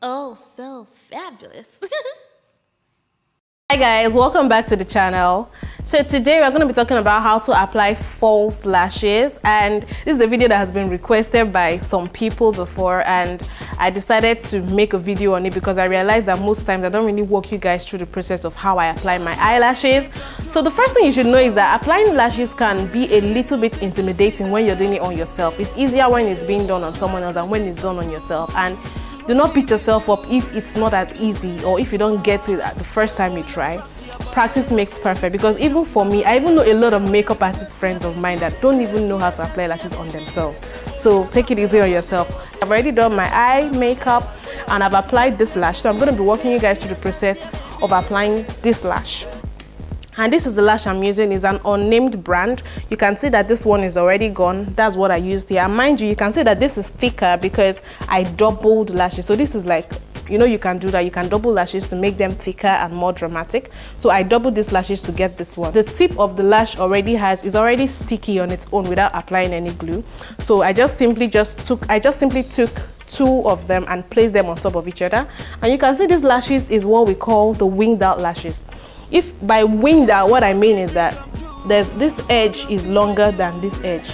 Oh, so fabulous. Hi guys, welcome back to the channel. So today we're going to be talking about how to apply false lashes, and this is a video that has been requested by some people before, and I decided to make a video on it because I realized that most times I don't really walk you guys through the process of how I apply my eyelashes. So the first thing you should know is that applying lashes can be a little bit intimidating when you're doing it on yourself. It's easier when it's being done on someone else than when it's done on yourself, and do not beat yourself up if it's not that easy or if you don't get it at the first time you try. Practice makes perfect, because even for me, I even know a lot of makeup artist friends of mine that don't even know how to apply lashes on themselves. So take it easy on yourself. I've already done my eye makeup and I've applied this lash, so I'm going to be walking you guys through the process of applying this lash. And this is the lash I'm using. It's an unnamed brand. You can see that this one is already gone. That's what I used here. And mind you, you can see that this is thicker because I doubled lashes. So this is like, you know, you can do that. You can double lashes to make them thicker and more dramatic. So I doubled these lashes to get this one. The tip of the lash is already sticky on its own without applying any glue. So I just simply took two of them and placed them on top of each other. And you can see these lashes is what we call the winged out lashes. If by winged out, what I mean is that this edge is longer than this edge.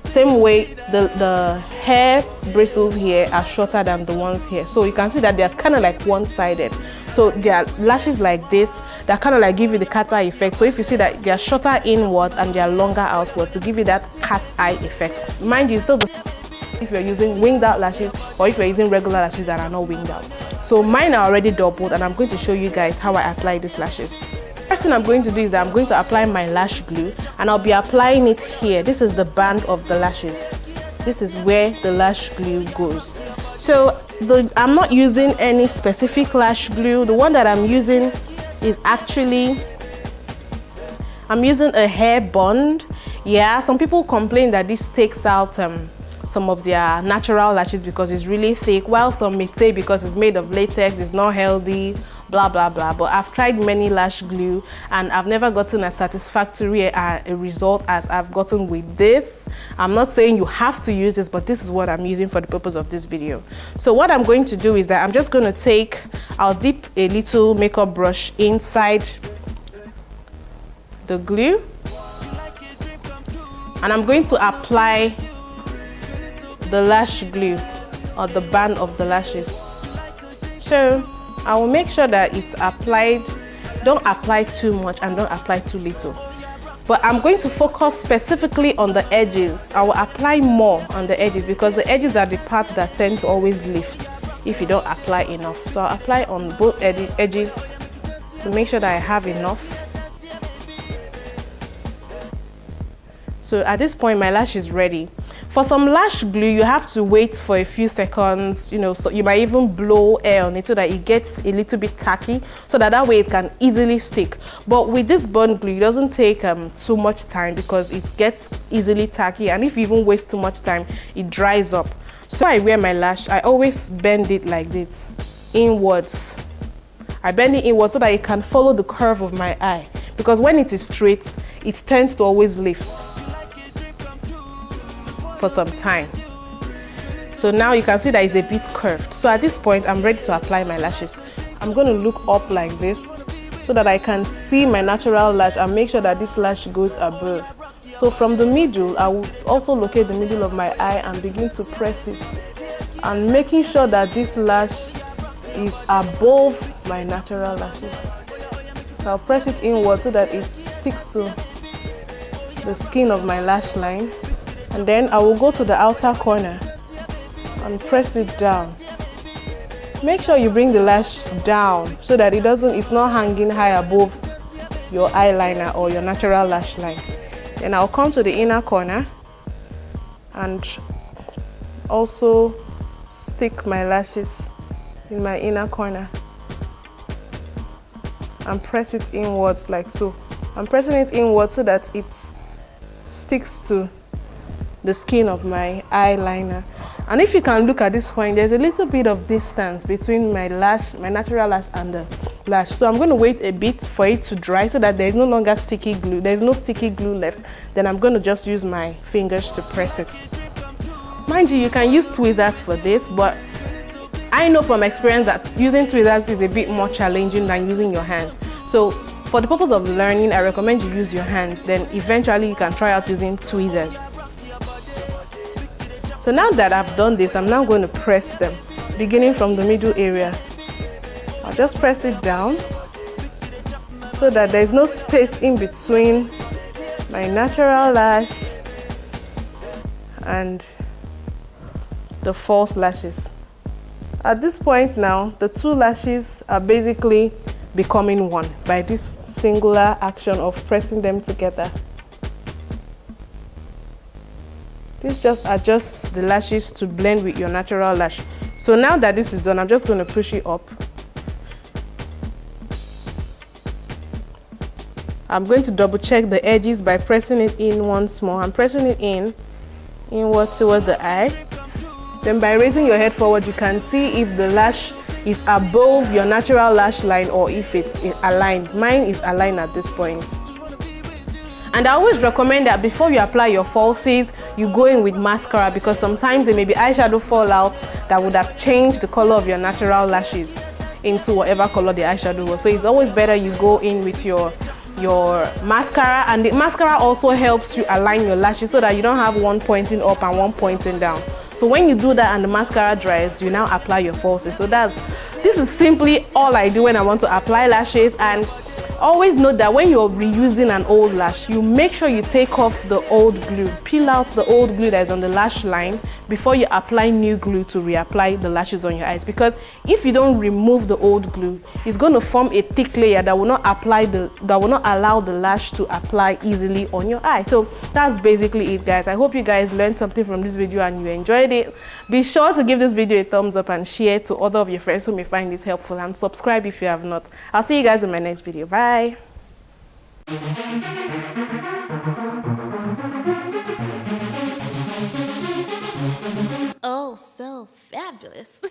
Same way the hair bristles here are shorter than the ones here. So you can see that they're kind of like one-sided. So they are lashes like this that kind of like give you the cat eye effect. So if you see that they are shorter inwards and they are longer outwards to give you that cat eye effect. Mind you, still if you're using winged out lashes or if you're using regular lashes that are not winged out. So mine are already doubled, and I'm going to show you guys how I apply these lashes. First thing I'm going to do is that I'm going to apply my lash glue, and I'll be applying it here. This is the band of the lashes. This is where the lash glue goes. So I'm not using any specific lash glue. The one that I'm using is actually, I'm using a hair bond. Yeah, some people complain that this takes out some of their natural lashes because it's really thick, while some may say because it's made of latex, it's not healthy, blah blah blah. But I've tried many lash glue and I've never gotten as satisfactory a result as I've gotten with this. I'm not saying you have to use this, but this is what I'm using for the purpose of this video. So what I'm going to do is that I'm just going to I'll dip a little makeup brush inside the glue, and I'm going to apply the lash glue or the band of the lashes. So I will make sure that it's applied. Don't apply too much and don't apply too little, but I'm going to focus specifically on the edges. I will apply more on the edges because the edges are the parts that tend to always lift if you don't apply enough. So I'll apply on both edges to make sure that I have enough. So at this point my lash is ready. For some lash glue, you have to wait for a few seconds, you know, so you might even blow air on it so that it gets a little bit tacky, so that way it can easily stick. But with this bond glue, it doesn't take too much time because it gets easily tacky, and if you even waste too much time, it dries up. So I wear my lash, I always bend it like this, inwards. I bend it inwards so that it can follow the curve of my eye, because when it is straight, it tends to always lift for some time. So now you can see that it's a bit curved. So at this point I'm ready to apply my lashes. I'm going to look up like this so that I can see my natural lash and make sure that this lash goes above. So from the middle, I will also locate the middle of my eye and begin to press it, and making sure that this lash is above my natural lashes. So I'll press it inward so that it sticks to the skin of my lash line. And then I will go to the outer corner and press it down. Make sure you bring the lash down so that it's not hanging high above your eyeliner or your natural lash line. Then I'll come to the inner corner and also stick my lashes in my inner corner and press it inwards like so. I'm pressing it inwards so that it sticks to the skin of my eyeliner. And if you can look at this point, there's a little bit of distance between my natural lash and the lash. So I'm going to wait a bit for it to dry so that there is no longer sticky glue. There's no sticky glue left. Then I'm going to just use my fingers to press it. Mind you, you can use tweezers for this, but I know from experience that using tweezers is a bit more challenging than using your hands. So for the purpose of learning, I recommend you use your hands. Then eventually you can try out using tweezers. So now that I've done this, I'm now going to press them, beginning from the middle area. I'll just press it down so that there's no space in between my natural lash and the false lashes. At this point now, the two lashes are basically becoming one by this singular action of pressing them together. This just adjusts the lashes to blend with your natural lash. So now that this is done, I'm just going to push it up. I'm going to double check the edges by pressing it in once more. I'm pressing it inward towards the eye. Then by raising your head forward, you can see if the lash is above your natural lash line or if it's aligned. Mine is aligned at this point. And I always recommend that before you apply your falsies, you go in with mascara, because sometimes there may be eyeshadow fallout that would have changed the color of your natural lashes into whatever color the eyeshadow was. So it's always better you go in with your mascara, and the mascara also helps you align your lashes so that you don't have one pointing up and one pointing down. So when you do that and the mascara dries, you now apply your falsies. So this is simply all I do when I want to apply lashes. And always note that when you're reusing an old lash, you make sure you take off the old glue, peel out the old glue that is on the lash line before you apply new glue to reapply the lashes on your eyes. Because if you don't remove the old glue, it's going to form a thick layer that will not allow the lash to apply easily on your eye. So that's basically it, guys. I hope you guys learned something from this video and you enjoyed it. Be sure to give this video a thumbs up and share to other of your friends who may find this helpful, and subscribe if you have not. I'll see you guys in my next video. Bye. Oh, so fabulous.